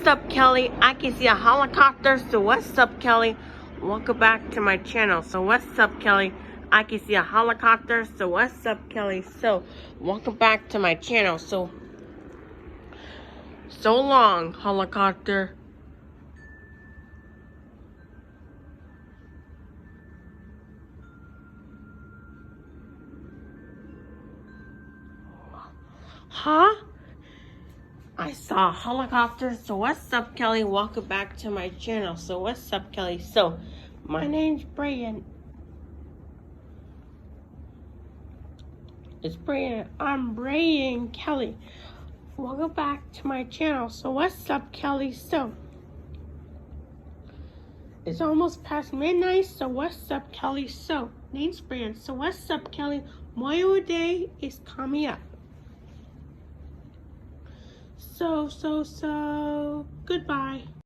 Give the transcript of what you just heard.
What's up, Kelly? I can see a helicopter. So what's up, Kelly? Welcome back to my channel. So what's up, Kelly? I can see a helicopter. So what's up, Kelly? So welcome back to my channel. So long, helicopter. Huh? I saw a helicopter. So what's up, Kelly? Welcome back to my channel. So what's up, Kelly? So my name's Brian. It's Brian. I'm Brian Kelly. Welcome back to my channel. So what's up, Kelly? So it's almost past midnight. So what's up, Kelly? So name's Brian. So what's up, Kelly? Memorial Day is coming up. So goodbye.